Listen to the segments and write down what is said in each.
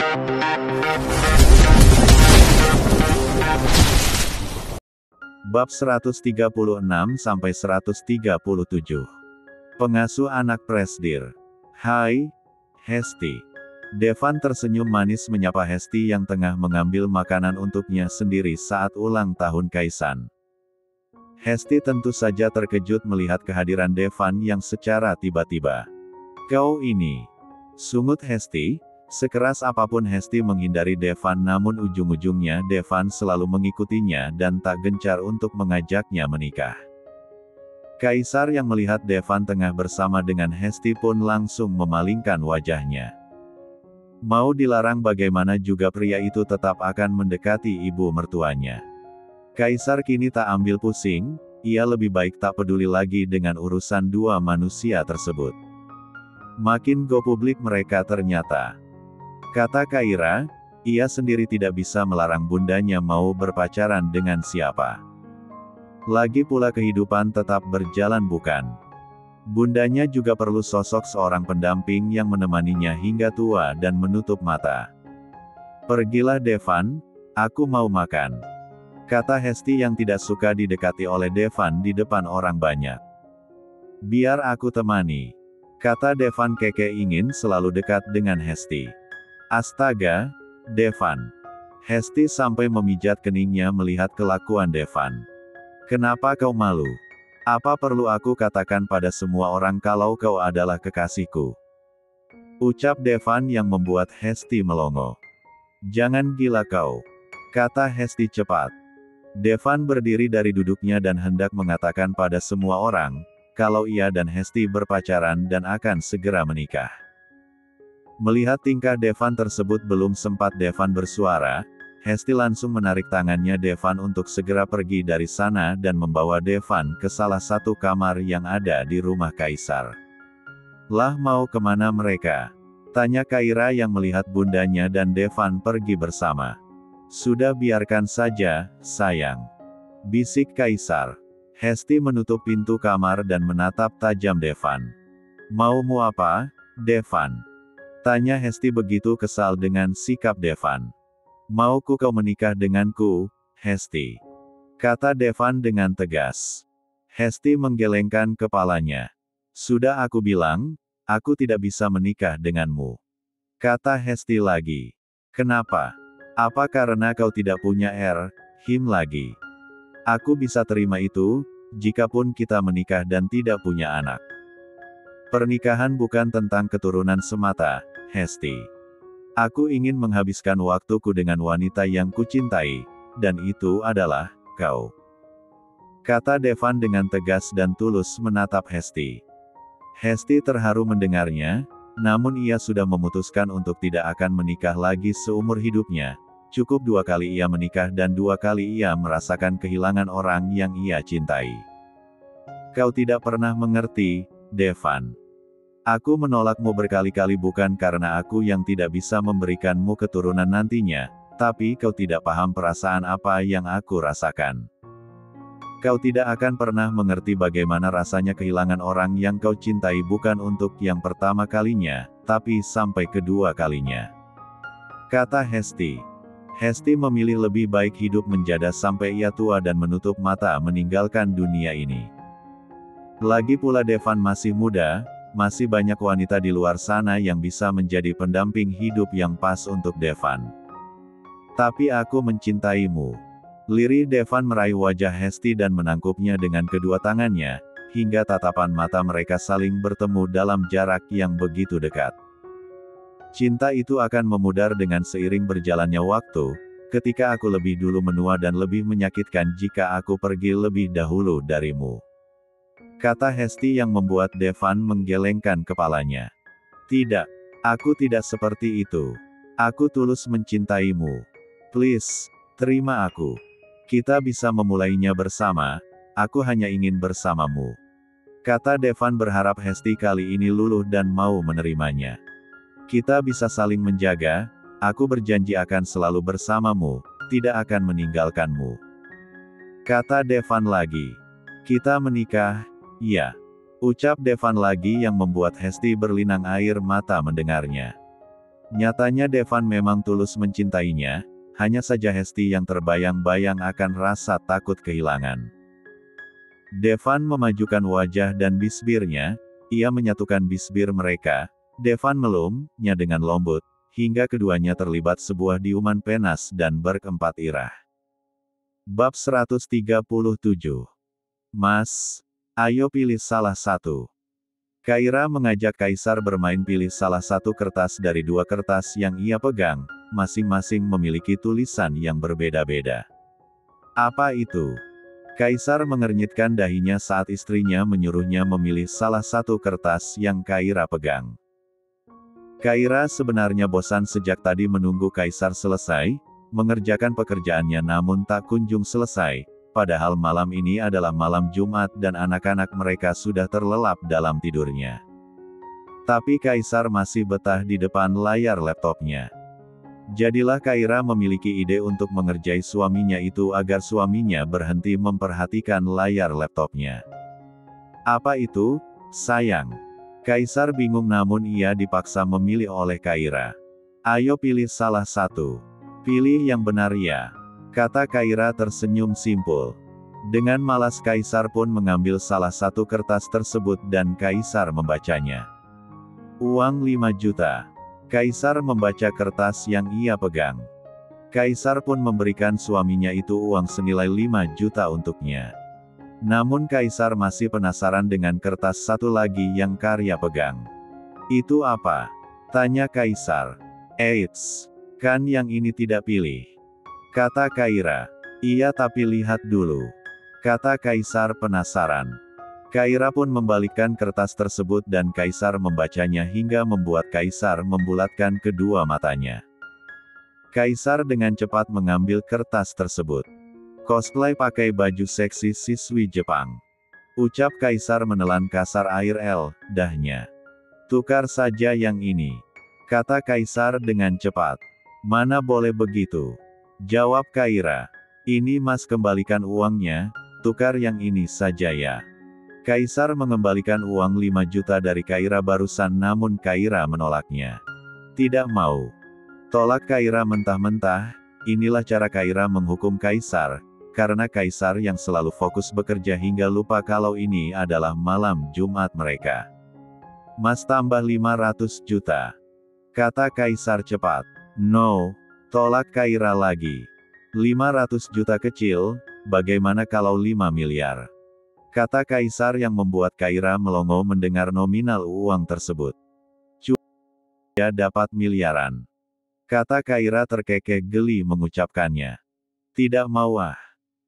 Bab 136-137. Pengasuh anak Presdir. Hai, Hesti. Devan tersenyum manis menyapa Hesti yang tengah mengambil makanan untuknya sendiri saat ulang tahun Kaisan. Hesti tentu saja terkejut melihat kehadiran Devan yang secara tiba-tiba. "Kau ini," sungut Hesti. Sekeras apapun Hesti menghindari Devan, namun ujung-ujungnya Devan selalu mengikutinya dan tak gencar untuk mengajaknya menikah. Kaisar yang melihat Devan tengah bersama dengan Hesti pun langsung memalingkan wajahnya. Mau dilarang bagaimana juga pria itu tetap akan mendekati ibu mertuanya. Kaisar kini tak ambil pusing, ia lebih baik tak peduli lagi dengan urusan dua manusia tersebut. Makin go publik mereka ternyata. Kata Kaira, ia sendiri tidak bisa melarang bundanya mau berpacaran dengan siapa. Lagi pula kehidupan tetap berjalan bukan? Bundanya juga perlu sosok seorang pendamping yang menemaninya hingga tua dan menutup mata. "Pergilah Devan, aku mau makan," kata Hesti yang tidak suka didekati oleh Devan di depan orang banyak. "Biar aku temani," kata Devan. Keke ingin selalu dekat dengan Hesti. "Astaga, Devan." Hesti sampai memijat keningnya melihat kelakuan Devan. "Kenapa kau malu? Apa perlu aku katakan pada semua orang kalau kau adalah kekasihku?" ucap Devan yang membuat Hesti melongo. "Jangan gila kau," kata Hesti cepat. Devan berdiri dari duduknya dan hendak mengatakan pada semua orang, kalau ia dan Hesti berpacaran dan akan segera menikah. Melihat tingkah Devan tersebut belum sempat Devan bersuara, Hesti langsung menarik tangannya Devan untuk segera pergi dari sana dan membawa Devan ke salah satu kamar yang ada di rumah Kaisar. "Lah mau kemana mereka?" tanya Kaira yang melihat bundanya dan Devan pergi bersama. "Sudah biarkan saja, sayang," bisik Kaisar. Hesti menutup pintu kamar dan menatap tajam Devan. "Maumu apa, Devan?" tanya Hesti begitu kesal dengan sikap Devan. "Mauku kau menikah denganku, Hesti," kata Devan dengan tegas. Hesti menggelengkan kepalanya. "Sudah aku bilang, aku tidak bisa menikah denganmu," kata Hesti lagi. "Kenapa? Apa karena kau tidak punya him lagi? Aku bisa terima itu, jikapun kita menikah dan tidak punya anak. Pernikahan bukan tentang keturunan semata, Hesti. Aku ingin menghabiskan waktuku dengan wanita yang kucintai, dan itu adalah kau," kata Devan dengan tegas dan tulus menatap Hesti. Hesti terharu mendengarnya, namun ia sudah memutuskan untuk tidak akan menikah lagi seumur hidupnya. Cukup 2 kali ia menikah dan 2 kali ia merasakan kehilangan orang yang ia cintai. "Kau tidak pernah mengerti, Devan. Aku menolakmu berkali-kali bukan karena aku yang tidak bisa memberikanmu keturunan nantinya, tapi kau tidak paham perasaan apa yang aku rasakan. Kau tidak akan pernah mengerti bagaimana rasanya kehilangan orang yang kau cintai bukan untuk yang pertama kalinya, tapi sampai kedua kalinya," kata Hesti. Hesti memilih lebih baik hidup menjada sampai ia tua dan menutup mata meninggalkan dunia ini. Lagi pula Devan masih muda, masih banyak wanita di luar sana yang bisa menjadi pendamping hidup yang pas untuk Devan. "Tapi aku mencintaimu." Lirih Devan meraih wajah Hesti dan menangkupnya dengan kedua tangannya, hingga tatapan mata mereka saling bertemu dalam jarak yang begitu dekat. "Cinta itu akan memudar dengan seiring berjalannya waktu, ketika aku lebih dulu menua dan lebih menyakitkan jika aku pergi lebih dahulu darimu," kata Hesti yang membuat Devan menggelengkan kepalanya. "Tidak, aku tidak seperti itu. Aku tulus mencintaimu. Please, terima aku. Kita bisa memulainya bersama, aku hanya ingin bersamamu," kata Devan berharap Hesti kali ini luluh dan mau menerimanya. "Kita bisa saling menjaga, aku berjanji akan selalu bersamamu, tidak akan meninggalkanmu," kata Devan lagi. "Kita menikah, ya," ucap Devan lagi yang membuat Hesti berlinang air mata mendengarnya. Nyatanya Devan memang tulus mencintainya, hanya saja Hesti yang terbayang-bayang akan rasa takut kehilangan. Devan memajukan wajah dan bisbirnya, ia menyatukan bisbir mereka, Devan melumnya dengan lembut, hingga keduanya terlibat sebuah diuman penas dan berkeempat irah. Bab 137. Mas, ayo pilih salah satu. Kaira mengajak Kaisar bermain pilih salah satu kertas dari dua kertas yang ia pegang, masing-masing memiliki tulisan yang berbeda-beda. Apa itu? Kaisar mengernyitkan dahinya saat istrinya menyuruhnya memilih salah satu kertas yang Kaira pegang. Kaira sebenarnya bosan sejak tadi menunggu Kaisar selesai, mengerjakan pekerjaannya namun tak kunjung selesai, padahal malam ini adalah malam Jumat dan anak-anak mereka sudah terlelap dalam tidurnya. Tapi Kaisar masih betah di depan layar laptopnya. Jadilah Kaira memiliki ide untuk mengerjai suaminya itu agar suaminya berhenti memperhatikan layar laptopnya. Apa itu, sayang? Kaisar bingung namun ia dipaksa memilih oleh Kaira. Ayo pilih salah satu. Pilih yang benar ya. Kata Kaira tersenyum simpul. Dengan malas Kaisar pun mengambil salah satu kertas tersebut dan Kaisar membacanya. Uang 5 juta. Kaisar membaca kertas yang ia pegang. Kaisar pun memberikan suaminya itu uang senilai 5 juta untuknya. Namun Kaisar masih penasaran dengan kertas satu lagi yang Karya pegang. Itu apa? Tanya Kaisar. Eits, kan yang ini tidak pilih. Kata Kaira. Iya tapi lihat dulu. Kata Kaisar penasaran. Kaira pun membalikkan kertas tersebut dan Kaisar membacanya hingga membuat Kaisar membulatkan kedua matanya. Kaisar dengan cepat mengambil kertas tersebut. Cosplay pakai baju seksi siswi Jepang. Ucap Kaisar menelan kasar air dahnya. Tukar saja yang ini. Kata Kaisar dengan cepat. Mana boleh begitu. Jawab Kaira. Ini Mas kembalikan uangnya, tukar yang ini saja ya. Kaisar mengembalikan uang 5 juta dari Kaira barusan namun Kaira menolaknya. Tidak mau. Tolak Kaira mentah-mentah, inilah cara Kaira menghukum Kaisar, karena Kaisar yang selalu fokus bekerja hingga lupa kalau ini adalah malam Jumat mereka. Mas tambah 500 juta. Kata Kaisar cepat. No, tolak Kaira lagi. 500 juta kecil, bagaimana kalau 5 miliar? Kata Kaisar yang membuat Kaira melongo mendengar nominal uang tersebut. Dia dapat miliaran. Kata Kaira terkekeh geli mengucapkannya. Tidak mau ah.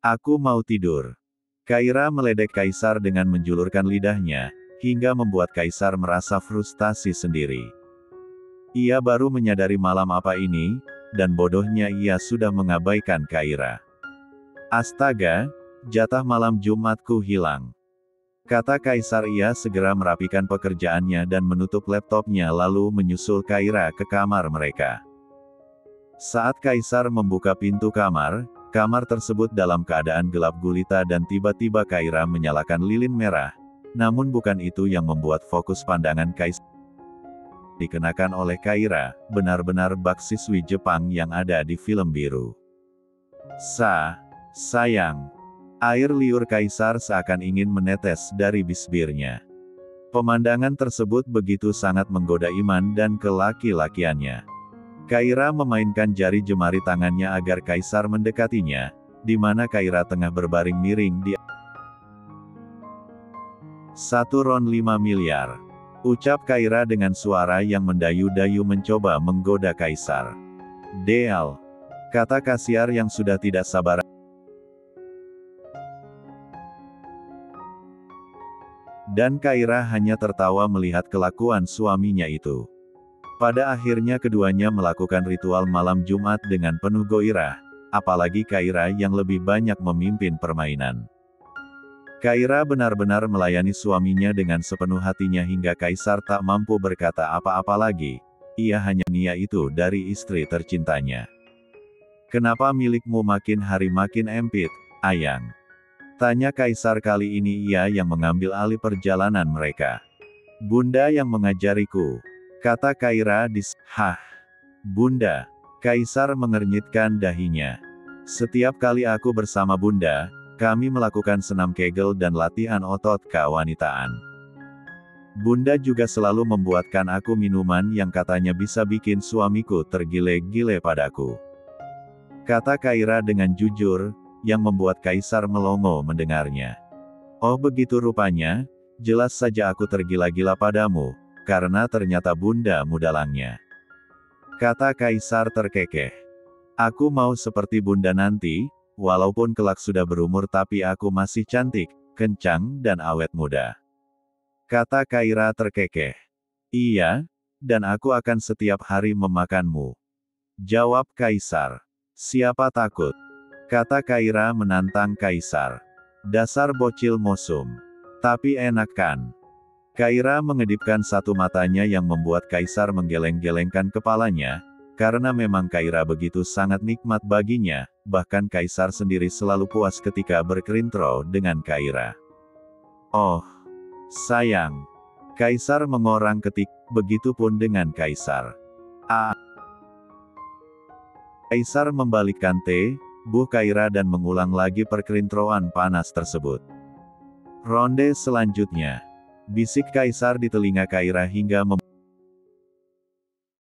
Aku mau tidur. Kaira meledek Kaisar dengan menjulurkan lidahnya, hingga membuat Kaisar merasa frustasi sendiri. Ia baru menyadari malam apa ini, dan bodohnya ia sudah mengabaikan Kaira. Astaga! Jatah malam Jumatku hilang. Kata Kaisar ia segera merapikan pekerjaannya dan menutup laptopnya lalu menyusul Kaira ke kamar mereka. Saat Kaisar membuka pintu kamar, kamar tersebut dalam keadaan gelap gulita dan tiba-tiba Kaira menyalakan lilin merah. Namun bukan itu yang membuat fokus pandangan Kaisar dikenakan oleh Kaira, benar-benar bak siswi Jepang yang ada di film biru. Sayang. Air liur Kaisar seakan ingin menetes dari bisbirnya. Pemandangan tersebut begitu sangat menggoda iman dan kelaki-lakiannya. Kaira memainkan jari jemari tangannya agar Kaisar mendekatinya, di mana Kaira tengah berbaring miring di 1 ron 5 miliar. Ucap Kaira dengan suara yang mendayu-dayu mencoba menggoda Kaisar. Deal. Kata kasiar yang sudah tidak sabar. Dan Kaira hanya tertawa melihat kelakuan suaminya itu. Pada akhirnya keduanya melakukan ritual malam Jumat dengan penuh gairah, apalagi Kaira yang lebih banyak memimpin permainan. Kaira benar-benar melayani suaminya dengan sepenuh hatinya hingga Kaisar tak mampu berkata apa-apa lagi, ia hanya nia itu dari istri tercintanya. Kenapa milikmu makin hari makin empit, Ayang? Tanya Kaisar kali ini ia yang mengambil alih perjalanan mereka. Bunda yang mengajariku. Kata Kaira hah. Bunda. Kaisar mengernyitkan dahinya. Setiap kali aku bersama Bunda, kami melakukan senam kegel dan latihan otot kewanitaan. Bunda juga selalu membuatkan aku minuman yang katanya bisa bikin suamiku tergile-gile padaku. Kata Kaira dengan jujur, yang membuat Kaisar melongo mendengarnya. Oh begitu rupanya, jelas saja aku tergila-gila padamu, karena ternyata Bunda mudalangnya. Kata Kaisar terkekeh. Aku mau seperti Bunda nanti, walaupun kelak sudah berumur tapi aku masih cantik, kencang dan awet muda. Kata Kaira terkekeh. Iya, dan aku akan setiap hari memakanmu. Jawab Kaisar. Siapa takut? Kata Kaira menantang Kaisar. Dasar bocil mosum. Tapi enak kan? Kaira mengedipkan satu matanya yang membuat Kaisar menggeleng-gelengkan kepalanya, karena memang Kaira begitu sangat nikmat baginya, bahkan Kaisar sendiri selalu puas ketika berkerintro dengan Kaira. Oh, sayang. Kaisar mengorang-ketik, begitupun dengan Kaisar. Kaisar membalikkan tubuh Kaira dan mengulang lagi perkerintroan panas tersebut. Ronde selanjutnya. Bisik Kaisar di telinga Kaira hingga